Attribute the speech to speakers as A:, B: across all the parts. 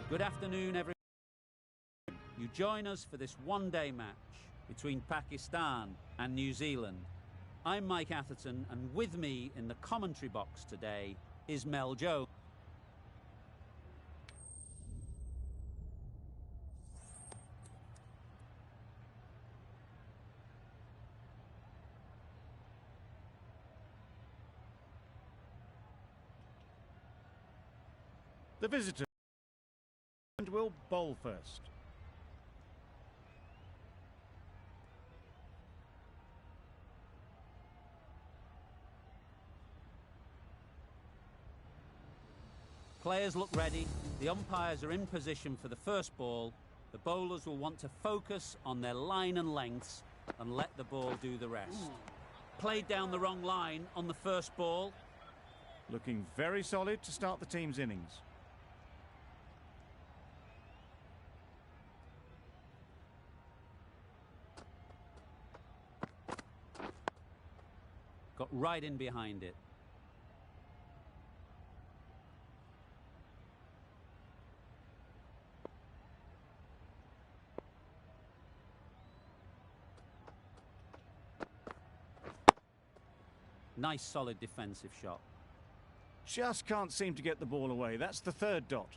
A: Good afternoon, everyone. You join us for this one-day match between Pakistan and New Zealand. I'm Mike Atherton, and with me in the commentary box today is Mel Jones.
B: The visitor will bowl first.
A: Players look ready, the umpires are in position for the first ball. The bowlers will want to focus on their line and lengths and let the ball do the rest. Played down the wrong line on the first ball.
B: Looking very solid to start the team's innings.
A: Got right in behind it. Nice solid defensive shot.
B: Just can't seem to get the ball away. That's the third dot.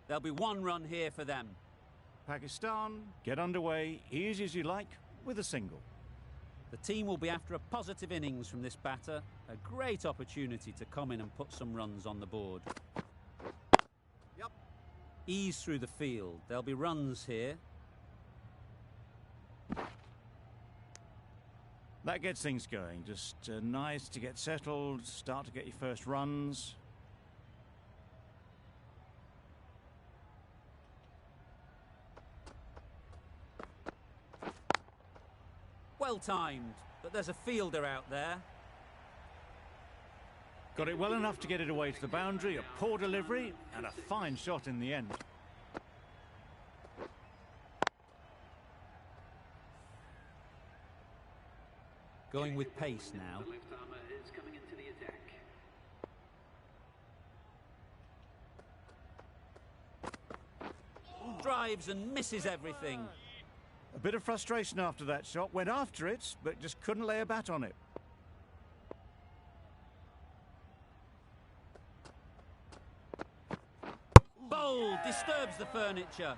A: There'll be one run here for them.
B: Pakistan get underway, easy as you like, with a single.
A: The team will be after a positive innings from this batter. A great opportunity to come in and put some runs on the board.
C: Yep.
A: Ease through the field. There'll be runs here.
B: That gets things going. Just nice to get settled, start to get your first runs.
A: Well timed, but there's a fielder out there.
B: Got it well enough to get it away to the boundary. A poor delivery and a fine shot in the end.
A: Going with pace now. Drives and misses everything.
B: A bit of frustration after that shot. Went after it, but just couldn't lay a bat on it.
A: Bold, disturbs the furniture.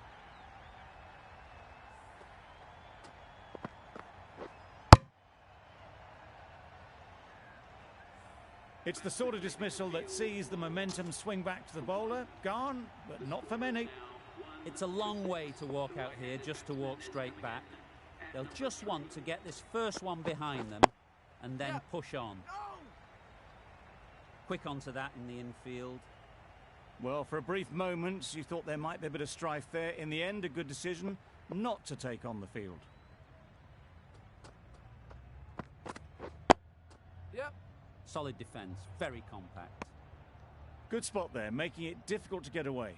B: It's the sort of dismissal that sees the momentum swing back to the bowler. Gone, but not for many.
A: It's a long way to walk out here just to walk straight back. They'll just want to get this first one behind them and then push on. Quick onto that in the infield.
B: Well, for a brief moment, you thought there might be a bit of strife there. In the end, a good decision not to take on the field.
C: Yep.
A: Solid defence, very compact.
B: Good spot there, making it difficult to get away.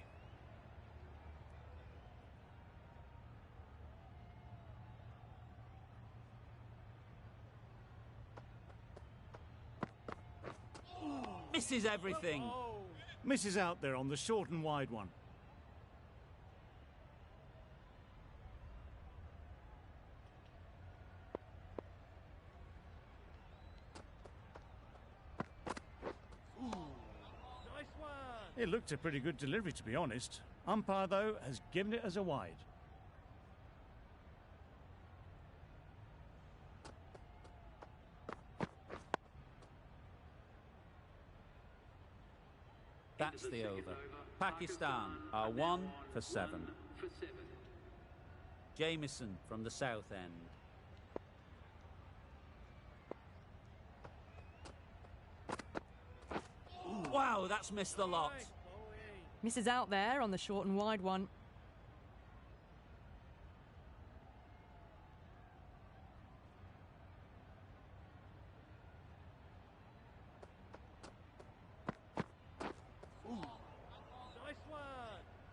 A: Misses everything.
B: Misses out there on the short and wide one.
C: Nice one.
B: It looked a pretty good delivery, to be honest. Umpire, though, has given it as a wide.
A: That's the over. Pakistan are 1 for 7. Jamieson from the south end. Wow, that's missed the lot.
D: Misses out there on the short and wide one.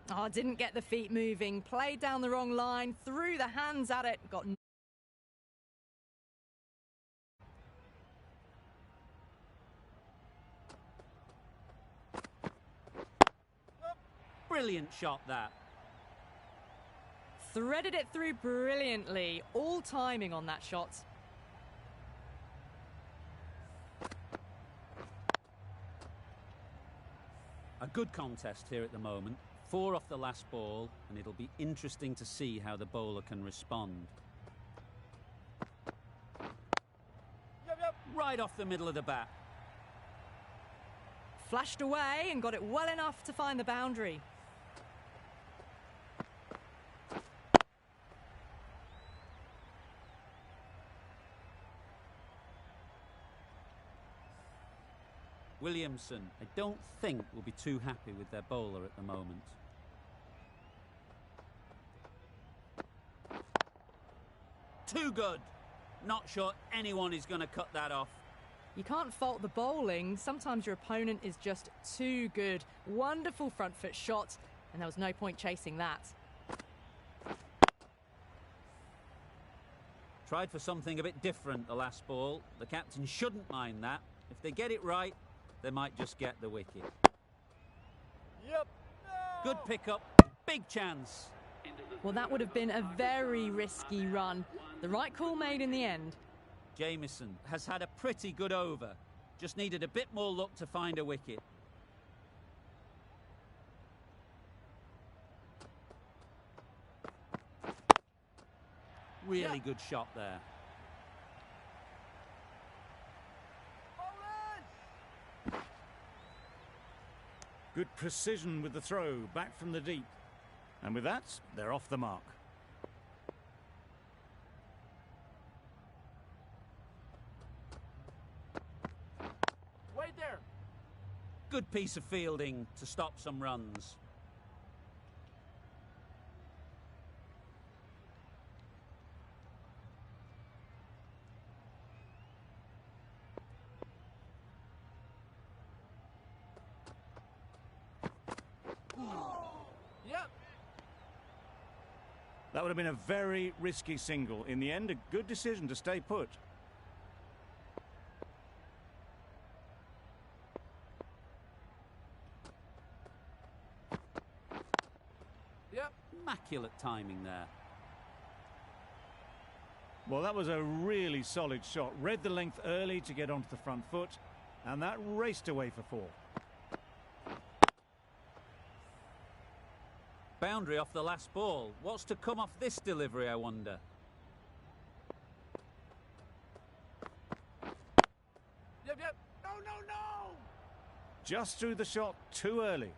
D: Oh, didn't get the feet moving. Played down the wrong line. Threw the hands at it. Got
A: Brilliant shot, that.
D: threaded it through brilliantly. All timing on that shot.
A: A good contest here at the moment. 4 off the last ball, and it'll be interesting to see how the bowler can respond. Right off the middle of the bat.
D: Flashed away and got it well enough to find the boundary.
A: Williamson, I don't think, will be too happy with their bowler at the moment. Too good. Not sure anyone is going to cut that off.
D: You can't fault the bowling. Sometimes your opponent is just too good. Wonderful front foot shot, and there was no point chasing that.
A: Tried for something a bit different the last ball. The captain shouldn't mind that. If they get it right, they might just get the wicket.
C: Yep. No.
A: Good pickup. Big chance.
D: Well, that would have been a very risky run. The right call made in the end.
A: Jamieson has had a pretty good over. Just needed a bit more luck to find a wicket. Really good shot there.
B: Good precision with the throw, back from the deep. And with that, they're off the mark.
C: Wait there.
A: Good piece of fielding to stop some runs.
C: Yep.
B: That would have been a very risky single. In the end, a good decision to stay put.
C: Yep.
A: Immaculate timing there.
B: Well, that was a really solid shot. Read the length early to get onto the front foot, and that raced away for 4.
A: Boundary off the last ball. What's to come off this delivery, I wonder?
C: Yep, yep. No, no, no.
B: Just threw the shot too early.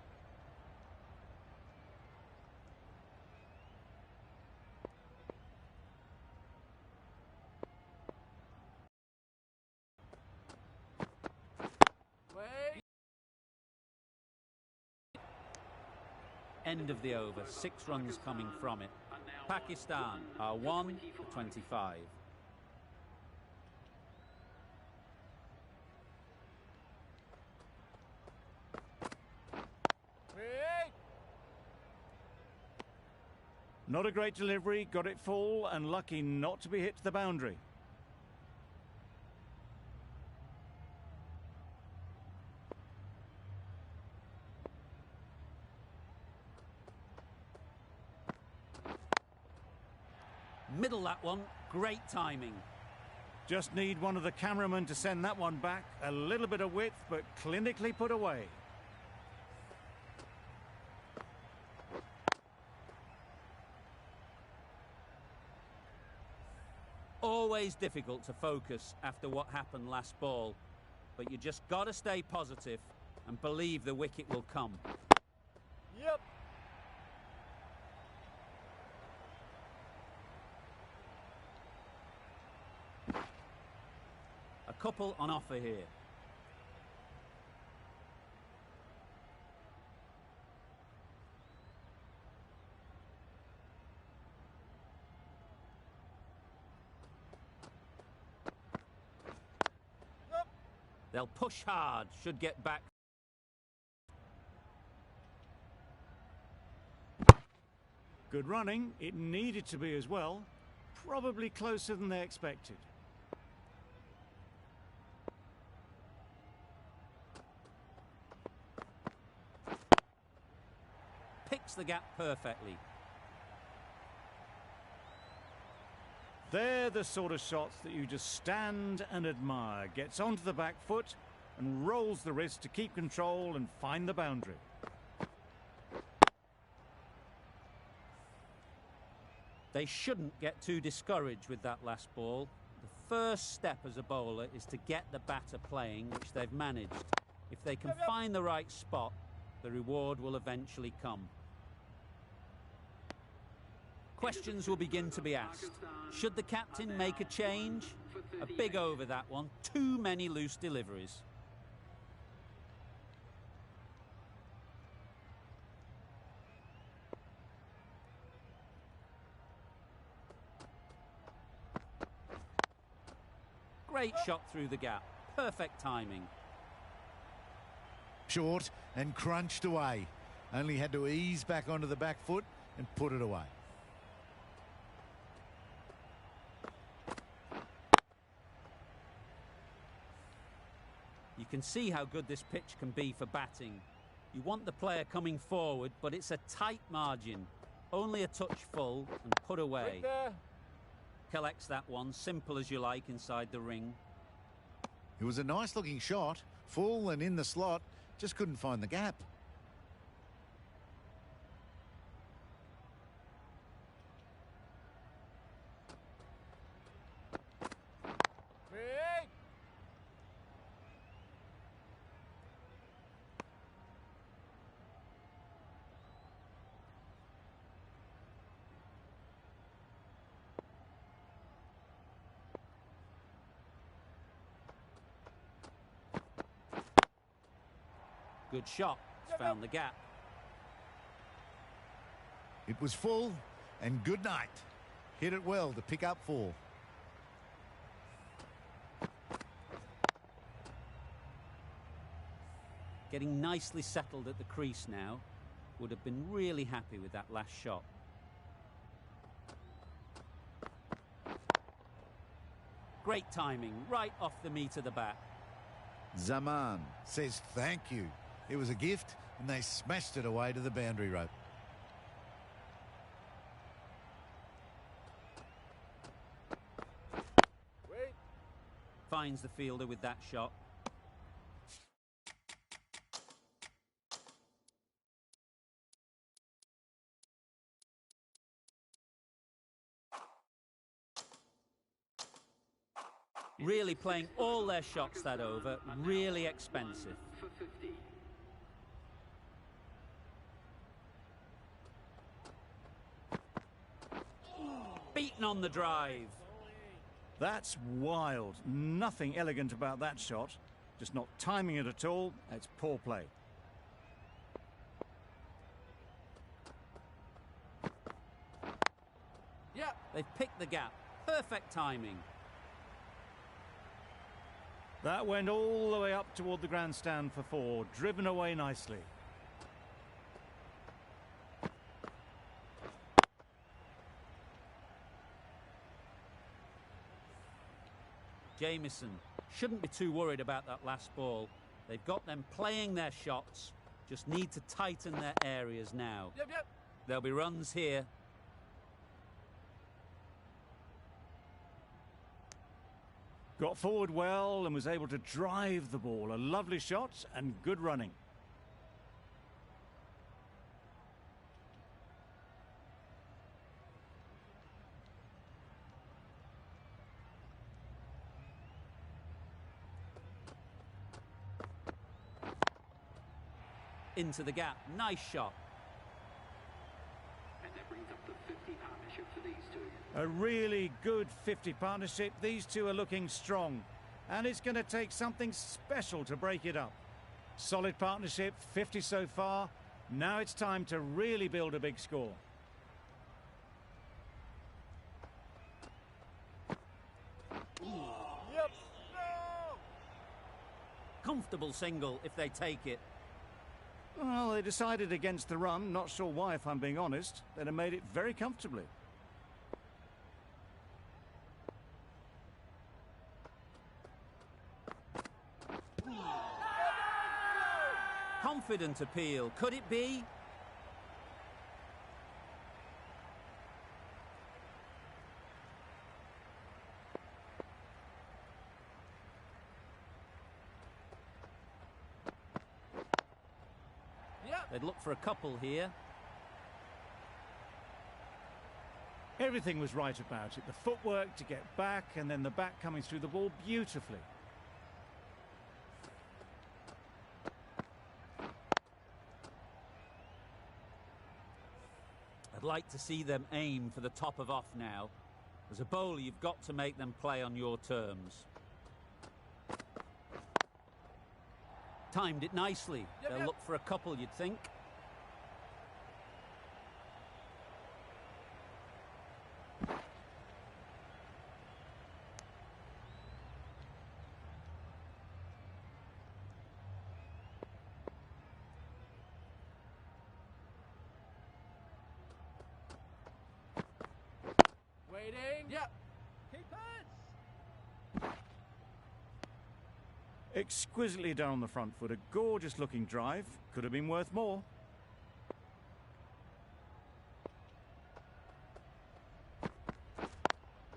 C: Wait.
A: End of the over. 6 runs coming from it. Pakistan are 1 for 25.
C: Wait.
B: Not a great delivery, got it full and lucky not to be hit to the boundary.
A: Middle that one. Great timing.
B: Just need one of the cameramen to send that one back. A little bit of width, but clinically put away.
A: Always difficult to focus after what happened last ball, but you just got to stay positive and believe the wicket will come.
C: Yep.
A: A couple on offer here.
C: Yep.
A: They'll push hard, should get back.
B: Good running. It needed to be as well. Probably closer than they expected.
A: Picks the gap perfectly.
B: They're the sort of shots that you just stand and admire. Gets onto the back foot and rolls the wrist to keep control and find the boundary.
A: They shouldn't get too discouraged with that last ball. The first step as a bowler is to get the batter playing, which they've managed. If they can find the right spot, the reward will eventually come. Questions will begin to be asked. Should the captain make a change? A big over that one. Too many loose deliveries. Great shot through the gap. Perfect timing.
E: Short and crunched away. Only had to ease back onto the back foot and put it away.
A: You can see how good this pitch can be for batting. You want the player coming forward, but it's a tight margin. Only a touch full and put away. Collects that one, simple as you like, inside the ring.
E: It was a nice looking shot, full and in the slot, just couldn't find the gap.
C: Big.
A: Good shot. It's found the gap.
E: It was full and good night. Hit it well to pick up 4.
A: Getting nicely settled at the crease now. Would have been really happy with that last shot. Great timing, right off the meat of the bat.
E: Zaman says thank you. It was a gift and they smashed it away to the boundary rope.
C: Wait.
A: Finds the fielder with that shot. Really playing all their shots that over. Really expensive. Beaten on the drive.
B: That's wild. Nothing elegant about that shot. Just not timing it at all. It's poor play.
C: Yeah.
A: They've picked the gap. Perfect timing.
B: That went all the way up toward the grandstand for 4. Driven away nicely.
A: Jamieson shouldn't be too worried about that last ball. They've got them playing their shots. Just need to tighten their areas now.
C: Yep.
A: There'll be runs here.
B: Got forward well and was able to drive the ball. A lovely shot and good running.
A: Into the gap. Nice shot.
F: And that brings up the 50 partnership for these two.
B: A really good 50 partnership. These two are looking strong. And it's going to take something special to break it up. Solid partnership, 50 so far. Now it's time to really build a big score.
C: Yep. No.
A: Comfortable single if they take it.
B: Well, they decided against the run. Not sure why, if I'm being honest. They'd have made it very comfortably.
A: Confident appeal. Could it be?
C: Yep.
A: They'd look for a couple here.
B: Everything was right about it. The footwork to get back, and then the back coming through the ball beautifully.
A: I'd like to see them aim for the top of off now. As a bowler, you've got to make them play on your terms. Timed it nicely.
C: Yep,
A: They'll
C: yep.
A: look for a couple, you'd think.
C: Waiting. Yep. Keep it.
B: Exquisitely done on the front foot. A gorgeous looking drive. Could have been worth more.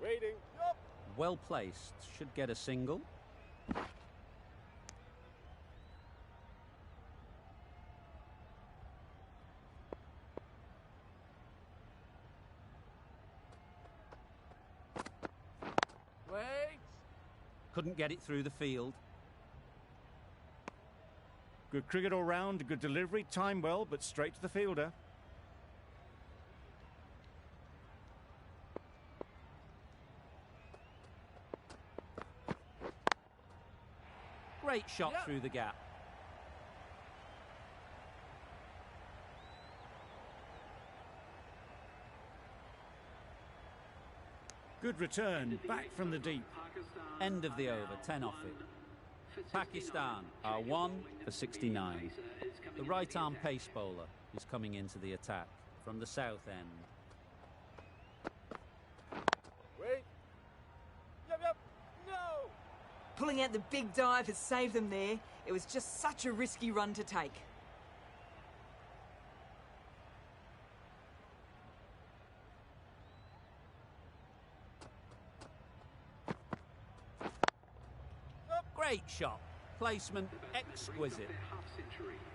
C: Waiting. Yep.
A: Well placed. Should get a single.
C: Wait.
A: Couldn't get it through the field.
B: Good cricket all round, good delivery, timed well, but straight to the fielder.
A: Great shot
C: Yep.
A: through the gap.
B: Good return, back from the deep.
A: End of the over, 10 off it. Pakistan are 1 for 69. The right-arm pace bowler is coming into the attack from the south end.
C: Wait. Yep, yep. No.
G: Pulling out the big dive has saved them there. It was just such a risky run to take.
A: Great shot. Placement exquisite.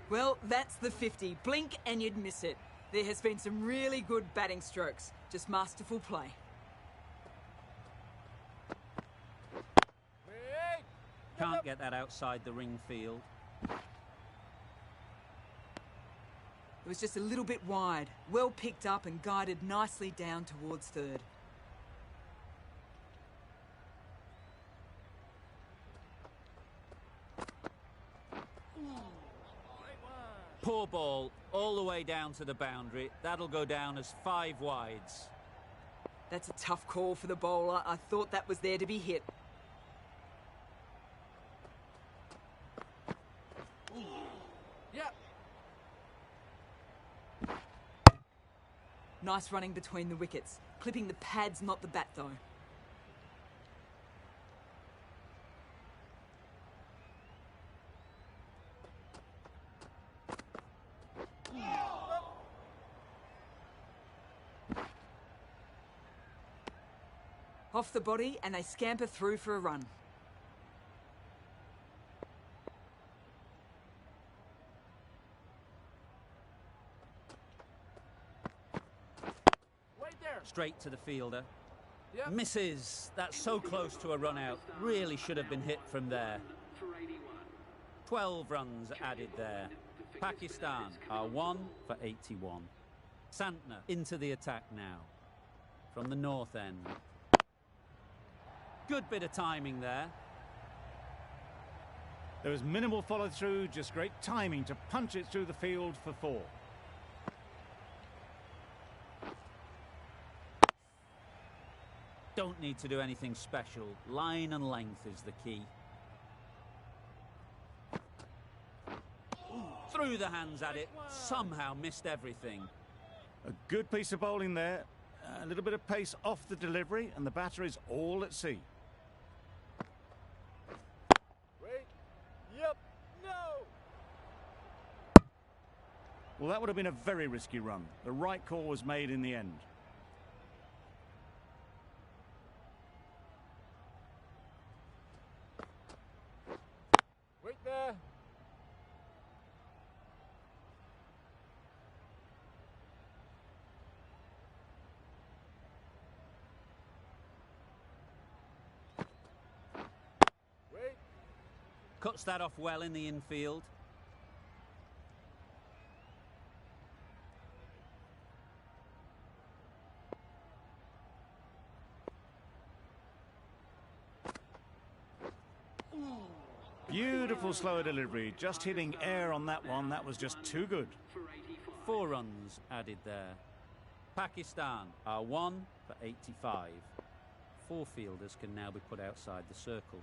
G: Well, that's the 50. Blink and you'd miss it. There has been some really good batting strokes. Just masterful play.
C: Wait.
A: Can't get that outside the ring field.
G: It was just a little bit wide. Well picked up and guided nicely down towards third.
A: Poor ball all the way down to the boundary. That'll go down as 5 wides.
G: That's a tough call for the bowler. I thought that was there to be hit.
C: Yep.
G: Nice running between the wickets. Clipping the pads, not the bat though. Off the body and they scamper through for a run.
C: Wait there.
A: Straight to the fielder.
C: Yep.
A: Misses. That's so close to a run out. Really should have been hit from there. 12 runs added there. Pakistan are 1 for 81. Santner into the attack now. From the north end. Good bit of timing there.
B: There was minimal follow through, just great timing to punch it through the field for 4.
A: Don't need to do anything special. Line and length is the key. Through threw the hands at it, somehow missed everything.
B: A good piece of bowling there. A little bit of pace off the delivery, and the batter is all at sea.
C: Wait. Yep. No.
B: Well, that would have been a very risky run. The right call was made in the end.
C: Wait there. Wait.
A: Cuts that off well in the infield.
B: Beautiful slower delivery. Just hitting air on that one. That was just too good.
A: 4 runs added there. Pakistan are 1 for 85. 4 fielders can now be put outside the circle.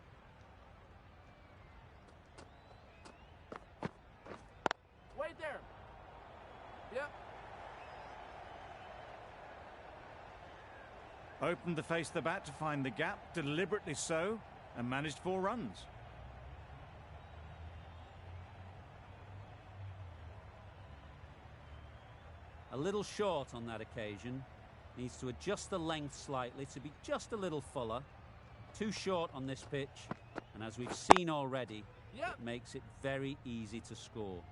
C: Wait there. Yep.
B: Opened the face of the bat to find the gap, deliberately so, and managed 4 runs.
A: A little short on that occasion. Needs to adjust the length slightly to be just a little fuller. Too short on this pitch, and as we've seen already,
C: Yep.
A: it makes it very easy to score.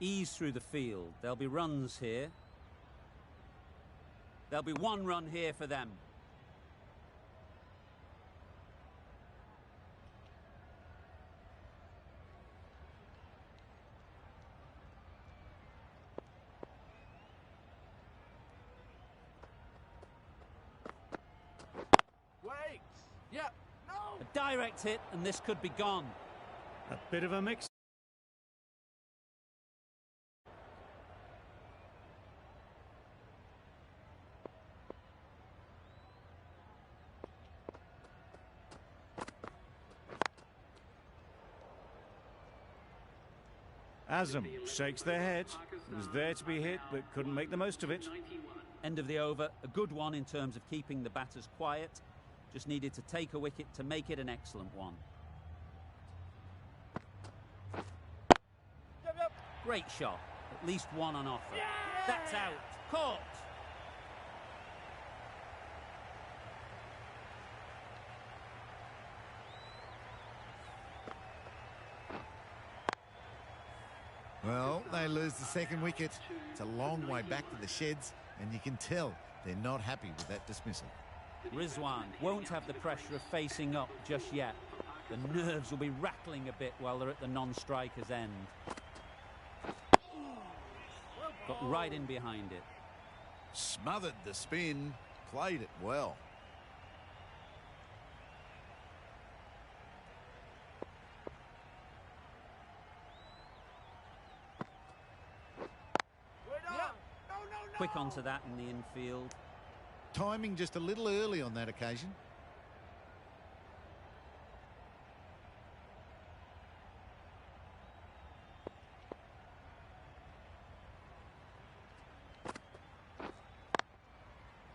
A: Ease through the field. There'll be runs here. There'll be 1 run here for them.
C: Wait. Yep. No.
A: A direct hit, and this could be gone.
B: A bit of a mix. Azam shakes their head. It was there to be hit, but couldn't make the most of it.
A: End of the over. A good one in terms of keeping the batters quiet. Just needed to take a wicket to make it an excellent one.
C: Yep. Yep.
A: Great shot. At least 1 on offer. That's out. Caught.
E: Well, they lose the 2nd wicket. It's a long way back to the sheds, and you can tell they're not happy with that dismissal.
A: Rizwan won't have the pressure of facing up just yet. The nerves will be rattling a bit while they're at the non-striker's end. Got right in behind it.
E: Smothered the spin, played it well.
C: Wait on.
G: Yep.
C: No. No.
A: Quick onto that in the infield.
E: Timing just a little early on that occasion.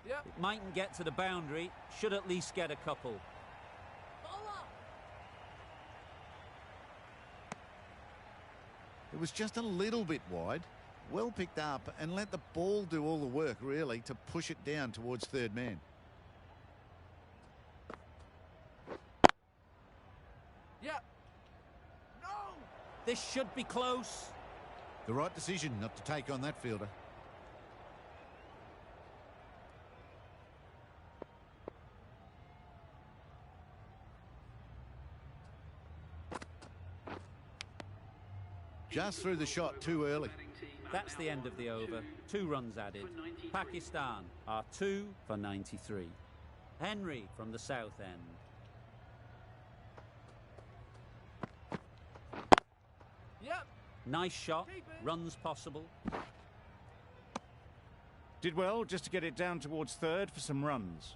C: Yep.
A: It mightn't get to the boundary. Should at least get a couple.
E: It was just a little bit wide. Well picked up, and let the ball do all the work, really, to push it down towards 3rd man.
C: Yep. No.
A: This should be close.
E: The right decision not to take on that fielder. Just threw the shot too early.
A: That's the end of the over. 2 runs added. Pakistan are 2 for 93. Henry from the south end.
C: Yep.
A: Nice shot. Runs possible.
B: Did well just to get it down towards third for some runs.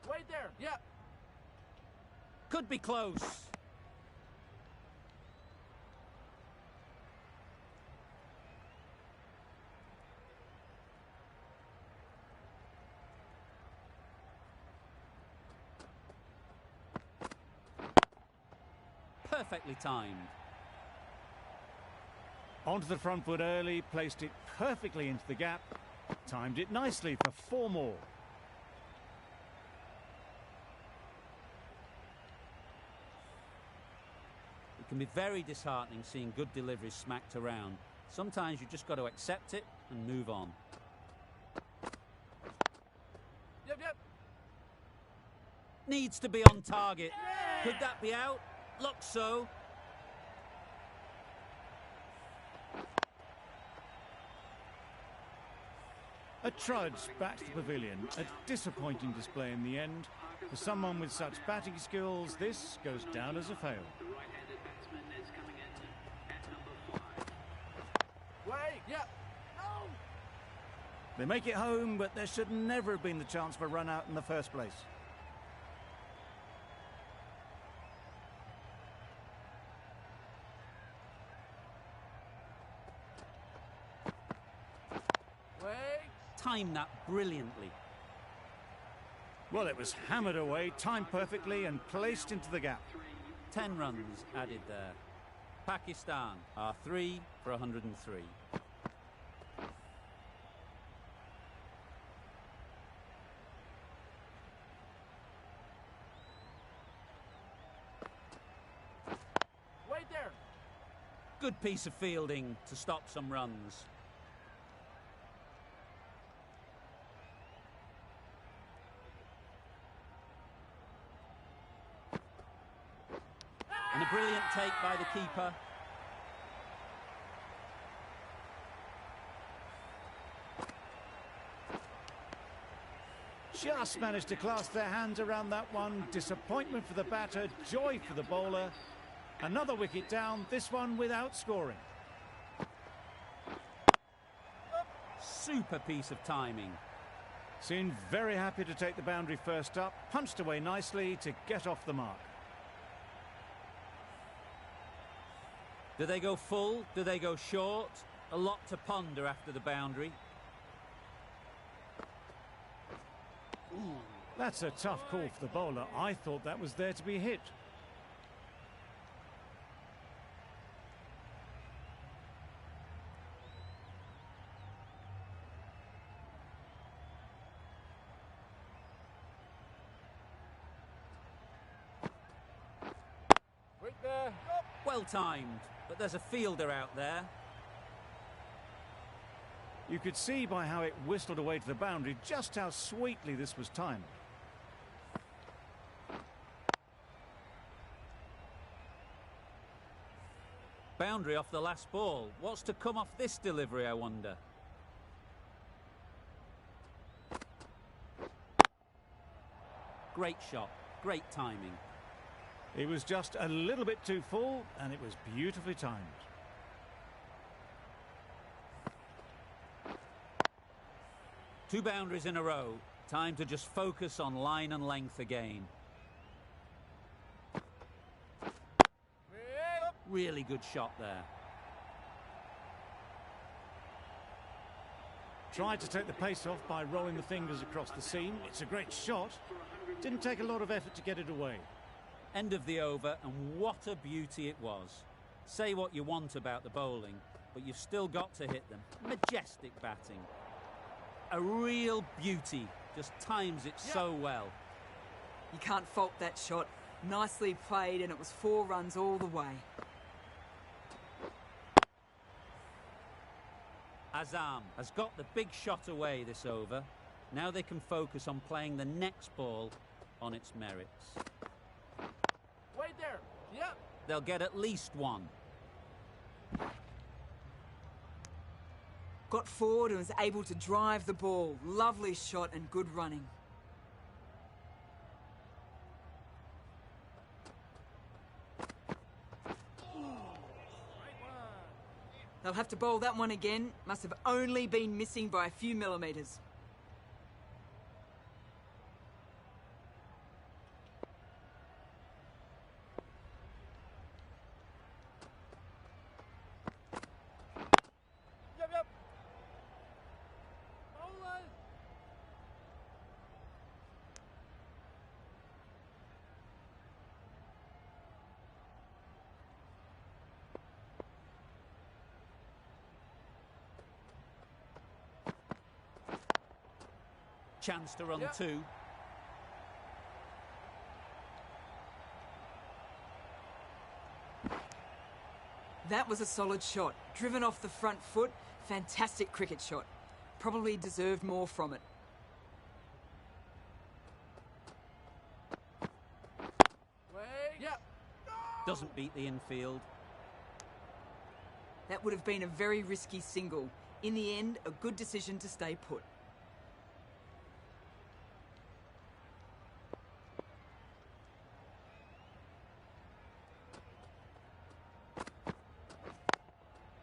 C: Wait there. Yep.
A: Could be close. Perfectly timed.
B: Onto the front foot early, placed it perfectly into the gap. Timed it nicely for 4 more.
A: It can be very disheartening seeing good deliveries smacked around. Sometimes you just got to accept it and move on.
C: Yep, yep.
A: Needs to be on target. Could that be out? Looks so.
B: A trudge back to the pavilion. A disappointing display in the end. For someone with such batting skills, this goes down as a fail.
F: The right-handed batsman is coming in at number 5.
C: Wait. Yep. No.
B: They make it home, but there should never have been the chance for a run out in the first place.
C: Wait.
A: Timed that brilliantly.
B: Well, it was hammered away, timed perfectly and placed into the gap.
A: 10 runs added there. Pakistan are 3 for 103.
C: Wait there.
A: Good piece of fielding to stop some runs. And a brilliant take by the keeper.
B: Just managed to clasp their hands around that one. Disappointment for the batter, joy for the bowler. Another wicket down, this one without scoring.
A: Super piece of timing.
B: Seemed very happy to take the boundary first up. Punched away nicely to get off the mark.
A: Do they go full? Do they go short? A lot to ponder after the boundary.
B: That's a tough call for the bowler. I thought that was there to be hit.
C: Wait there.
A: Well timed, but there's a fielder out there.
B: You could see by how it whistled away to the boundary just how sweetly this was timed.
A: Boundary off the last ball. What's to come off this delivery, I wonder? Great shot, great timing.
B: It was just a little bit too full and it was beautifully timed.
A: Two boundaries in a row. Time to just focus on line and length again. Really good shot there.
B: Tried to take the pace off by rolling the fingers across the seam. It's a great shot. Didn't take a lot of effort to get it away.
A: End of the over, and what a beauty it was. Say what you want about the bowling, but you've still got to hit them. Majestic batting. A real beauty. Just times it so well.
G: You can't fault that shot. Nicely played, and it was 4 runs all the way.
A: Azam has got the big shot away this over. Now they can focus on playing the next ball on its merits.
C: Wait there. Yep.
A: They'll get at least one.
G: Got forward and was able to drive the ball. Lovely shot and good running. They'll have to bowl that one again. Must have only been missing by a few millimetres.
C: Yep. Bowlers.
A: Chance to run
C: Yep.
A: two.
G: That was a solid shot. Driven off the front foot. Fantastic cricket shot. Probably deserved more from it.
C: Wait. Yep.
A: Doesn't beat the infield.
G: That would have been a very risky single. In the end, a good decision to stay put.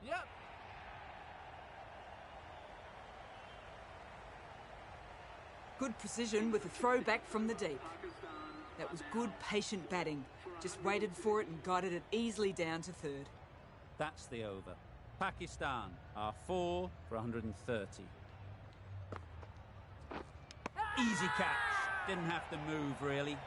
C: Yep.
G: Good precision with a throw back from the deep. That was good, patient batting. Just waited for it and guided it easily down to third.
A: That's the over. Pakistan are 4 for 130. Easy catch. Didn't have to move, really.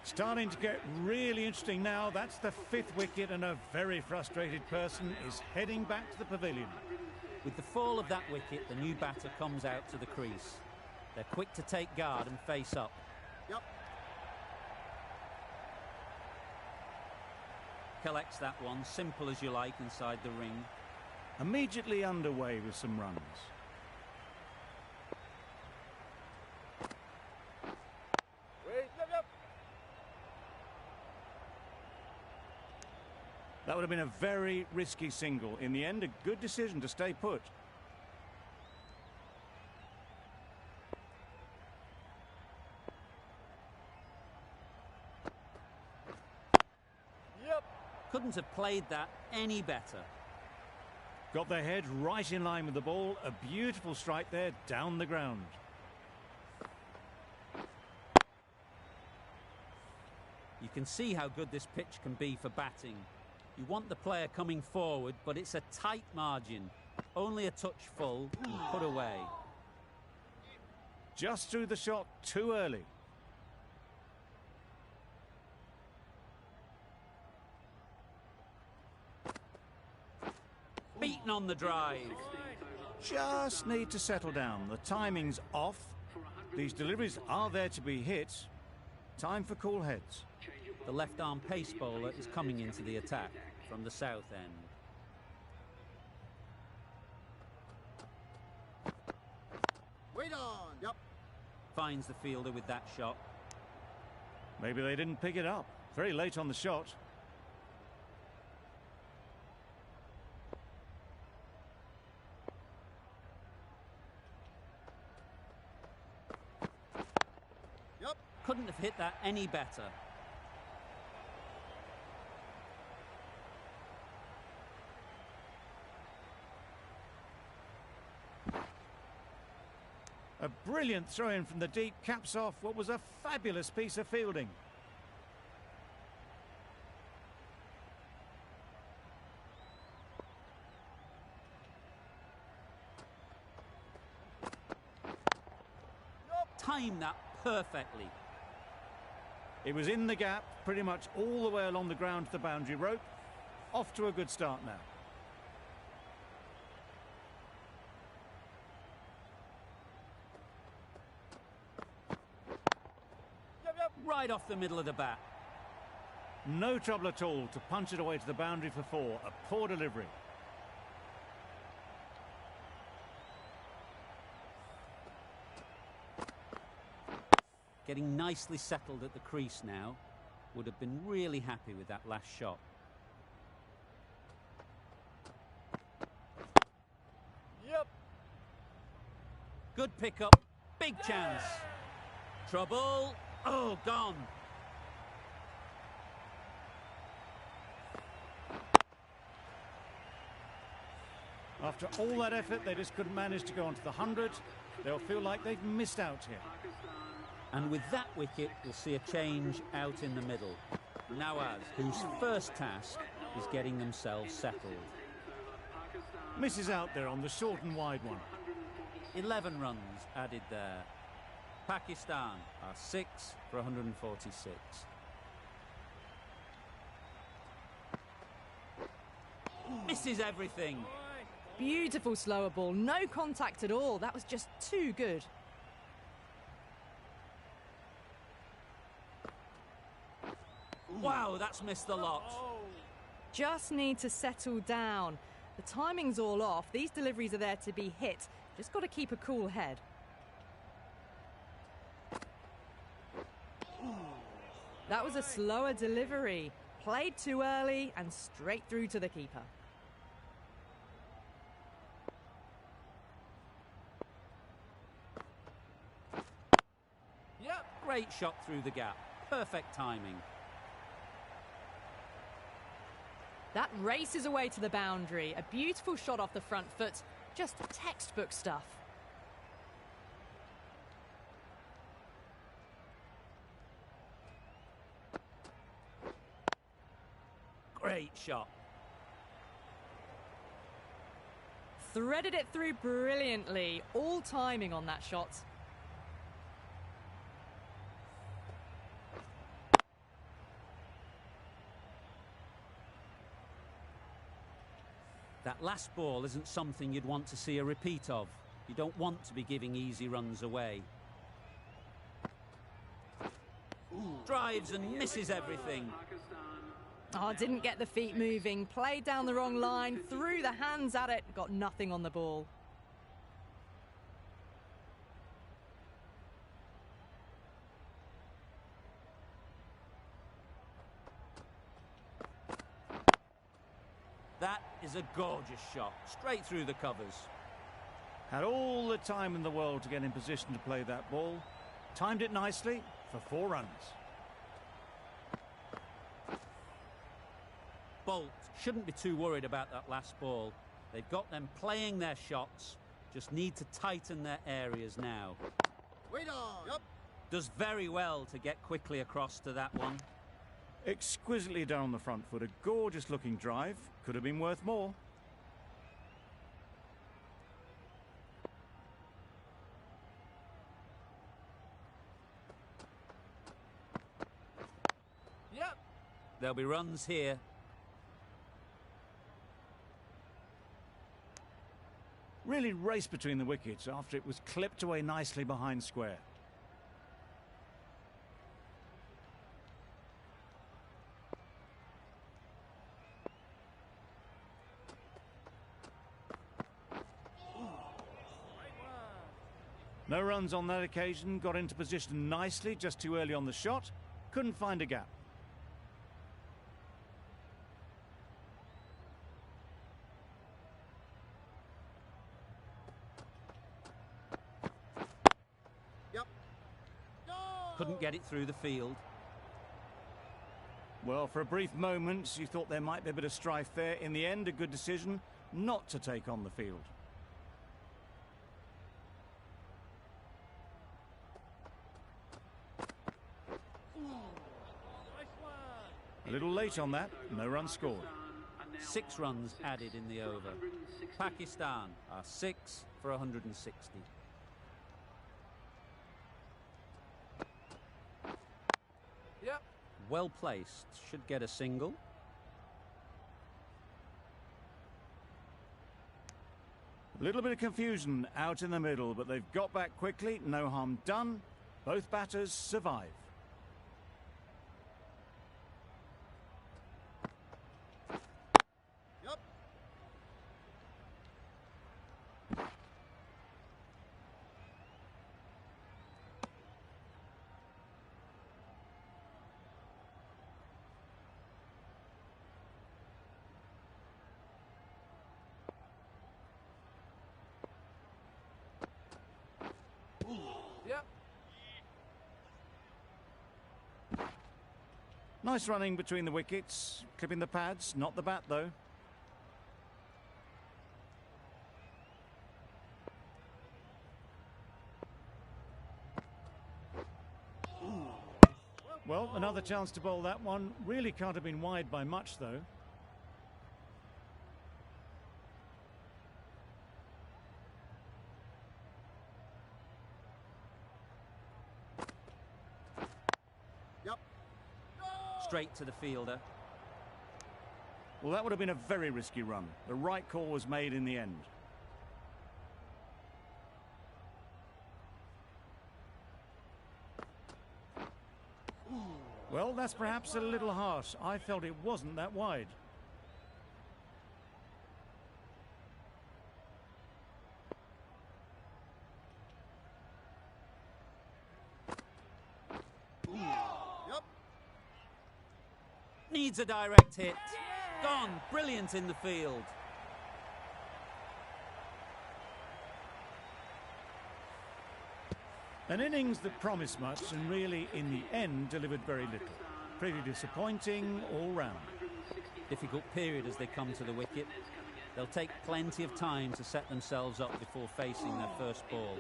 B: Starting to get really interesting now. That's the 5th wicket, and a very frustrated person is heading back to the pavilion.
A: With the fall of that wicket, the new batter comes out to the crease. They're quick to take guard and face up.
E: Yep.
A: Collects that one, simple as you like, inside the ring.
B: Immediately underway with some runs.
C: Wait. Yep.
B: That would have been a very risky single. In the end, a good decision to stay put.
C: Yep.
A: Couldn't have played that any better.
B: Got their head right in line with the ball. A beautiful strike there down the ground.
A: You can see how good this pitch can be for batting. You want the player coming forward, but it's a tight margin. Only a touch full and put away.
B: Just threw the shot too early.
A: Beaten on the drive.
B: Just need to settle down. The timing's off. These deliveries are there to be hit. Time for cool heads.
A: The left-arm pace bowler is coming into the attack from the south end.
E: Wait on. Yep.
A: Finds the fielder with that shot.
B: Maybe they didn't pick it up. Very late on the shot.
E: Yep.
A: Couldn't have hit that any better.
B: A brilliant throw-in from the deep caps off what was a fabulous piece of fielding.
A: Timed that perfectly.
B: It was in the gap, pretty much all the way along the ground to the boundary rope. Off to a good start now.
A: right off the middle of the bat.
B: No trouble at all to punch it away to the boundary for 4. A poor delivery.
A: Getting nicely settled at the crease now. Would have been really happy with that last shot.
C: Yep.
A: Good pickup. Big chance. Trouble. Oh, gone.
B: After all that effort, they just couldn't manage to go onto the 100. They'll feel like they've missed out here.
A: And with that wicket, we'll see a change out in the middle. Nawaz, whose first task is getting themselves settled.
B: Misses out there on the short and wide one.
A: 11 runs added there. Pakistan are 6 for 146. Misses everything.
D: Beautiful slower ball, no contact at all. That was just too good.
A: Wow, that's missed the lot.
D: Just need to settle down. The timing's all off. These deliveries are there to be hit. Just got to keep a cool head. That was a slower delivery. Played too early and straight through to the keeper.
C: Yep.
A: Great shot through the gap. Perfect timing.
D: That races away to the boundary. A beautiful shot off the front foot. Just textbook stuff.
A: Great shot.
D: Threaded it through brilliantly. All timing on that shot.
A: That last ball isn't something you'd want to see a repeat of. You don't want to be giving easy runs away. Drives and misses everything.
D: Oh, didn't get the feet moving. Played down the wrong line. Threw the hands at it. Got nothing on the ball.
A: That is a gorgeous shot. Straight through the covers.
B: Had all the time in the world to get in position to play that ball. Timed it nicely for 4 runs.
A: Bolt shouldn't be too worried about that last ball. They've got them playing their shots. Just need to tighten their areas now.
C: Wait on. Yep.
A: Does very well to get quickly across to that one.
B: Exquisitely done on the front foot. A gorgeous looking drive. Could have been worth more.
C: Yep.
A: There'll be runs here.
B: Really raced between the wickets after it was clipped away nicely behind square. No runs on that occasion. Got into position nicely, just too early on the shot. Couldn't find a gap.
C: Yep. No.
A: Couldn't get it through the field.
B: Well, for a brief moment, you thought there might be a bit of strife there. In the end, a good decision not to take on the field. A little late on that, no run scored.
A: 6 runs added in the over. Pakistan are 6 for 160.
C: Yep.
A: Well placed, should get a single.
B: A little bit of confusion out in the middle, but they've got back quickly, no harm done. Both batters survive.
C: Yep.
B: Nice running between the wickets, clipping the pads, not the bat though. Well, another chance to bowl that one. Really can't have been wide by much though.
C: Yep.
A: Straight to the fielder.
B: Well, that would have been a very risky run. The right call was made in the end. Well, that's perhaps a little harsh. I felt it wasn't that wide.
C: Yep.
A: Needs a direct hit. Gone. Brilliant in the field.
B: An innings that promised much and really, in the end, delivered very little. Pretty disappointing all round.
A: Difficult period as they come to the wicket. They'll take plenty of time to set themselves up before facing their first ball.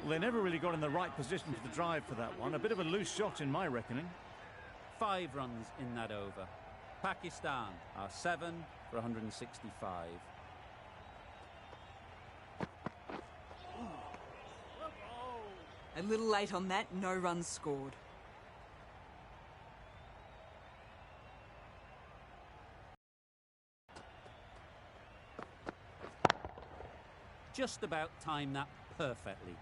B: Well, they never really got in the right position for the drive for that one. A bit of a loose shot in my reckoning.
A: 5 runs in that over. Pakistan are 7 for 165.
G: A little late on that, no runs scored.
A: Just about timed that perfectly.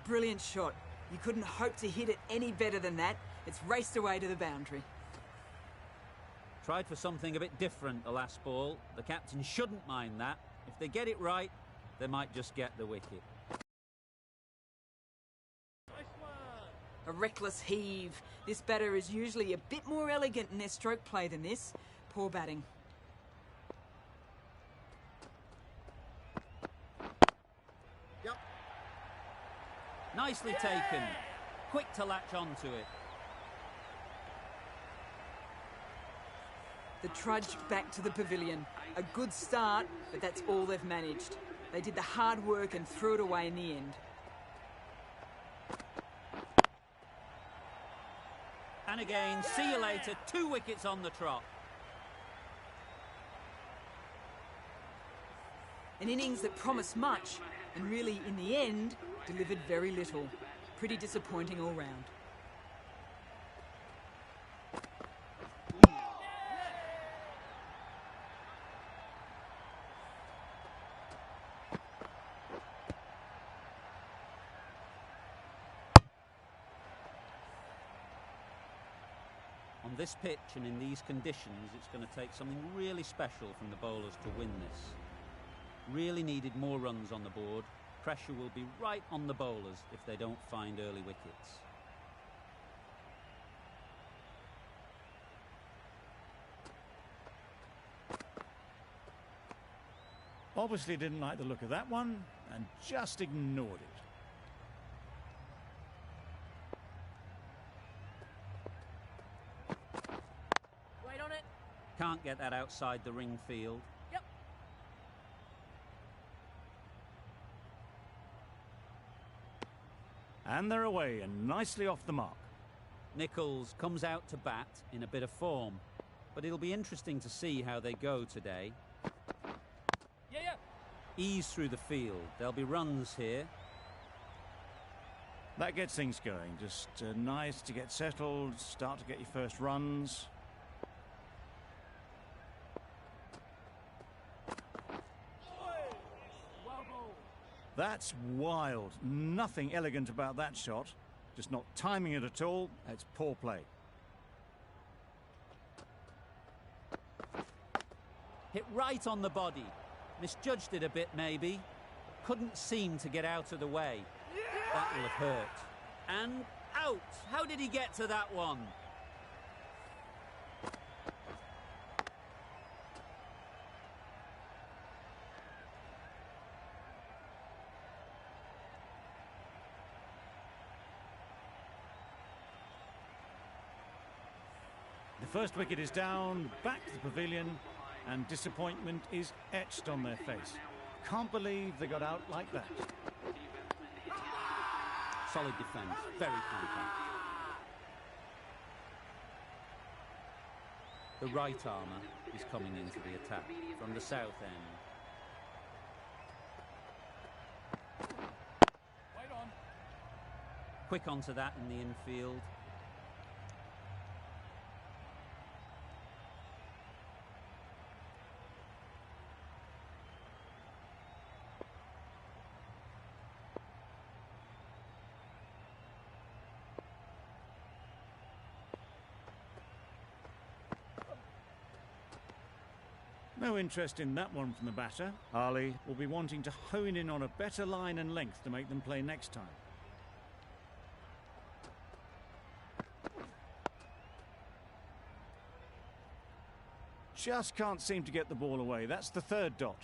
G: Brilliant shot. You couldn't hope to hit it any better than that. It's raced away to the boundary.
A: Tried for something a bit different the last ball. The captain shouldn't mind that. If they get it right, they might just get the wicket.
G: A reckless heave. This batter is usually a bit more elegant in their stroke play than this. Poor batting.
C: Yep.
A: Nicely taken. Quick to latch onto it.
G: The trudge back to the pavilion. A good start, but that's all they've managed. They did the hard work and threw it away in the end.
A: And again, see you later. 2 wickets on the trot.
G: An innings that promised much and really, in the end, delivered very little. Pretty disappointing all round.
A: On this pitch and in these conditions, it's going to take something really special from the bowlers to win this. Really needed more runs on the board. Pressure will be right on the bowlers if they don't find early wickets.
B: Obviously didn't like the look of that one and just ignored it.
D: Wait on it.
A: Can't get that outside the ring field.
D: Yep.
B: And they're away and nicely off the mark.
A: Nichols comes out to bat in a bit of form, but it'll be interesting to see how they go today.
D: Yeah.
A: Ease through the field. There'll be runs here.
B: That gets things going. Just nice to get settled, start to get your first runs. That's wild. Nothing elegant about that shot. Just not timing it at all. It's poor play.
A: Hit right on the body. Misjudged it a bit, maybe. Couldn't seem to get out of the way. That will have hurt. And out! How did he get to that one?
B: first wicket is down, back to the pavilion, and disappointment is etched on their face. Can't believe they got out like that.
A: Solid defence, very compact. The right armour is coming into the attack from the south end. Quick onto that in the infield.
B: No interest in that one from the batter. Ali will be wanting to hone in on a better line and length to make them play next time. Just can't seem to get the ball away. That's the third dot.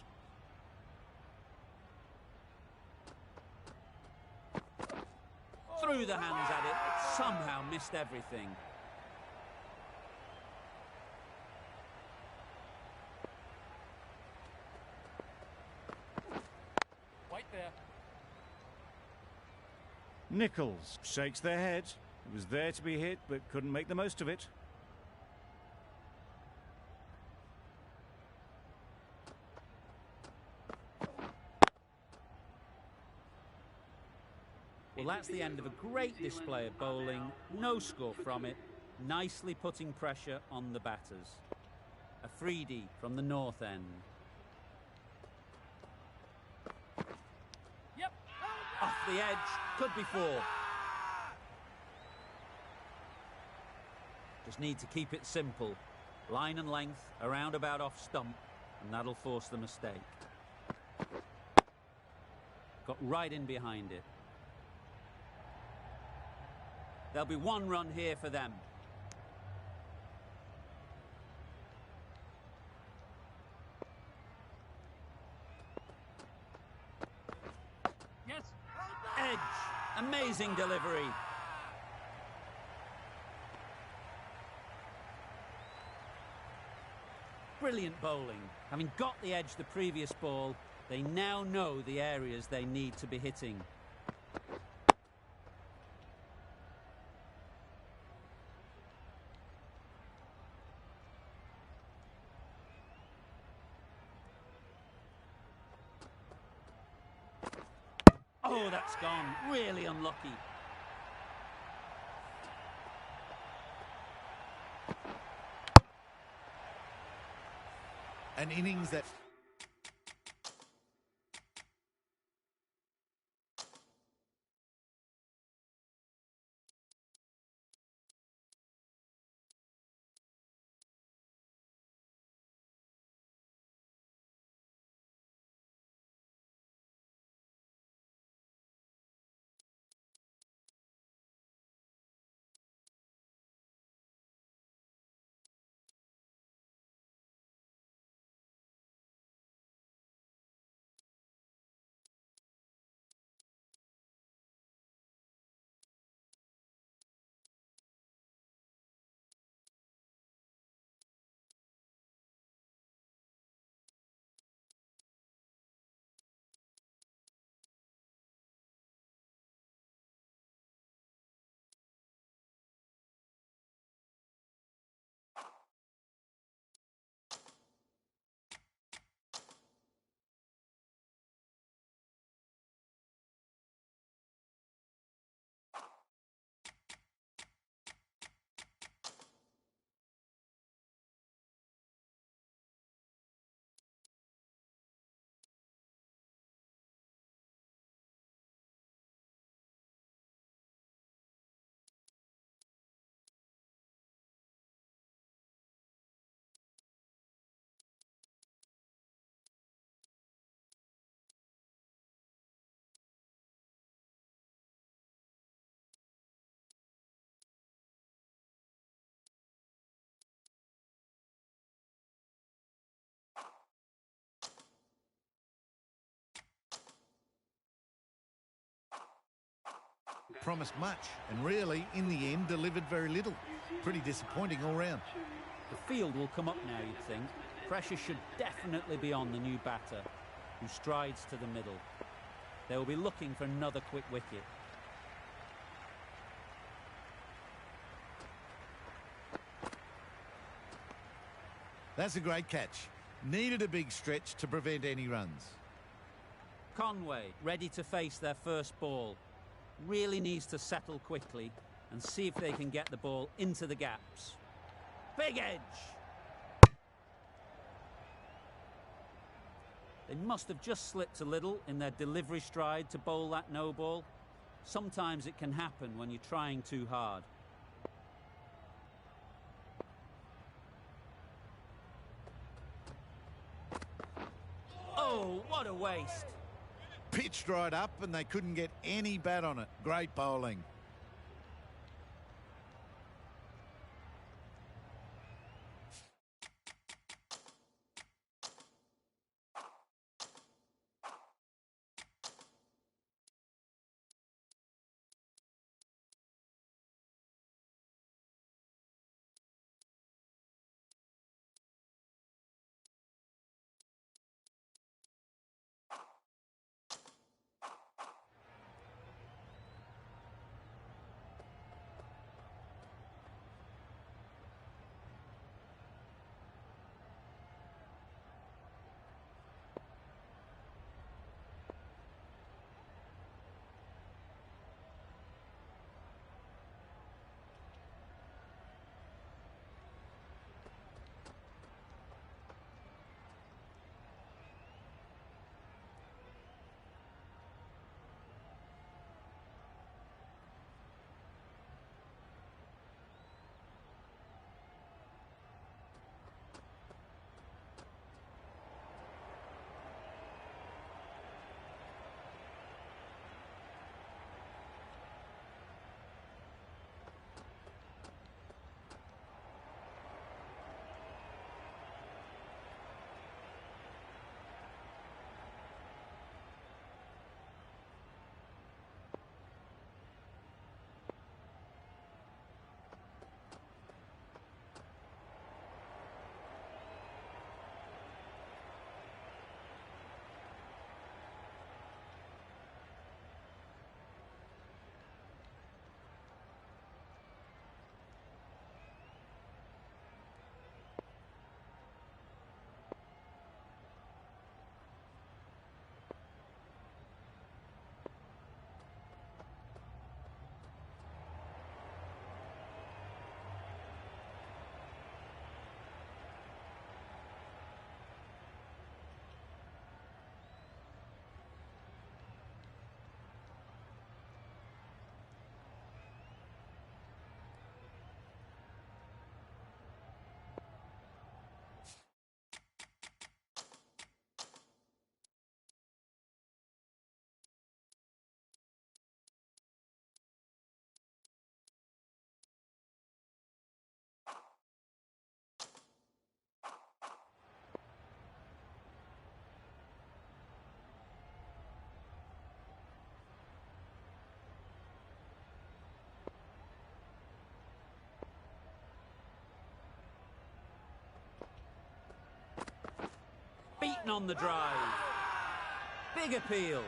A: Threw the hands at it, somehow missed everything.
B: Nichols shakes their head. It was there to be hit, but couldn't make the most of it.
A: Well, that's the end of a great display of bowling. No score from it. Nicely putting pressure on the batters. A freebie from the north end.
H: Yep.
A: Off the edge. Could be four. Just need to keep it simple. Line and length, around about off stump, and that'll force the mistake. Got right in behind it. There'll be one run here for them.
H: Yes.
A: Edge. Amazing delivery. Brilliant bowling. Having got the edge the previous ball, they now know the areas they need to be hitting. Oh, that's gone. Really unlucky.
E: An innings that... promised much and really, in the end, delivered very little. Pretty disappointing all round.
A: The field will come up now, you'd think. Pressure should definitely be on the new batter, who strides to the middle. They will be looking for another quick wicket.
E: That's a great catch. Needed a big stretch to prevent any runs.
A: Conway, ready to face their first ball. Really needs to settle quickly and see if they can get the ball into the gaps. Big edge! They must have just slipped a little in their delivery stride to bowl that no ball. Sometimes it can happen when you're trying too hard. Oh, what a waste.
E: Pitched right up and they couldn't get any bat on it. Great bowling.
A: Beaten on the drive. Big appeal.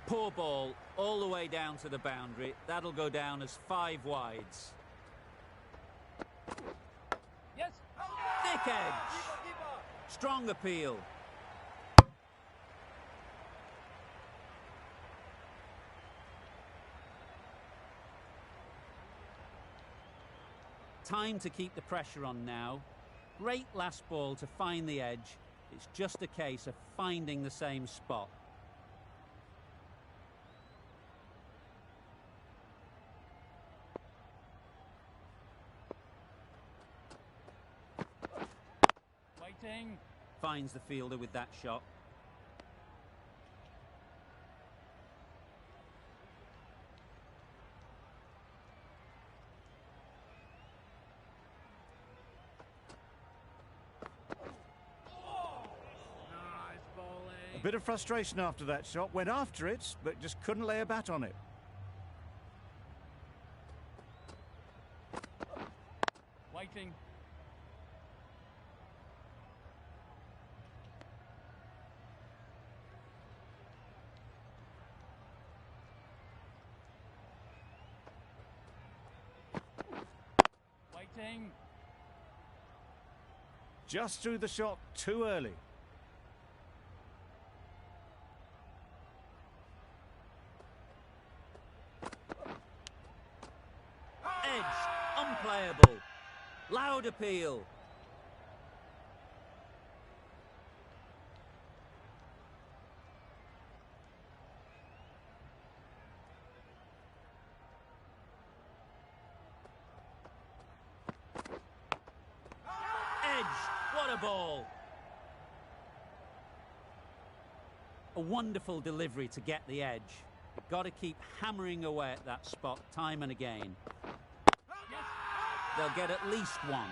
A: Poor ball all the way down to the boundary. That'll go down as 5 wides.
H: Yes.
A: Thick edge. Strong appeal. Time to keep the pressure on now. Great last ball to find the edge. It's just a case of finding the same spot.
H: Waiting.
A: Finds the fielder with that shot.
B: A bit of frustration after that shot. Went after it, but just couldn't lay a bat on it.
H: Waiting. Waiting.
B: Just threw the shot too early.
A: Edge, unplayable. Loud appeal. Edge, what a ball. A wonderful delivery to get the edge. You've got to keep hammering away at that spot time and again. They'll get at least one.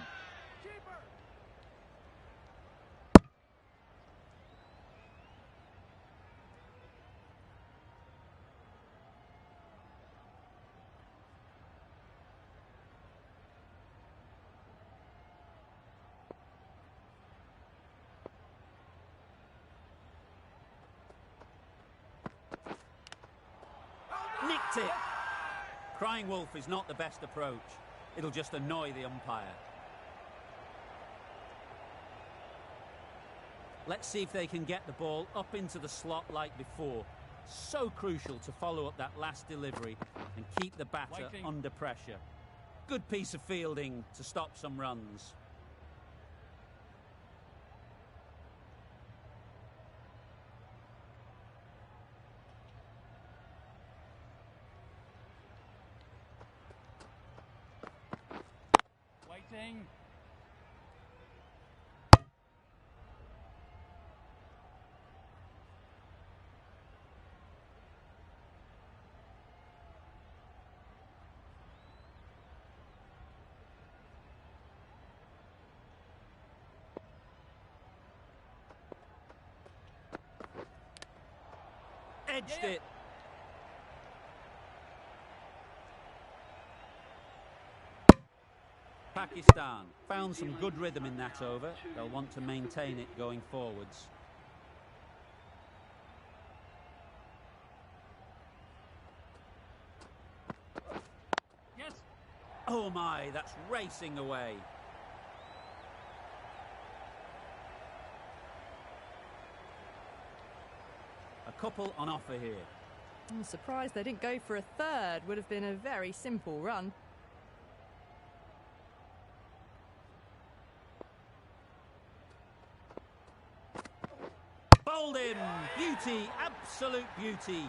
A: Nicked it. Crying wolf is not the best approach. It'll just annoy the umpire. Let's see if they can get the ball up into the slot like before. So crucial to follow up that last delivery and keep the batter under pressure. Good piece of fielding to stop some runs.
H: Waiting.
A: Edged it. Pakistan found some good rhythm in that over. They'll want to maintain it going forwards.
H: Yes.
A: Oh my, that's racing away. A couple on offer here.
D: I'm surprised they didn't go for a third. Would have been a very simple run.
A: Bowled in. Beauty, absolute beauty.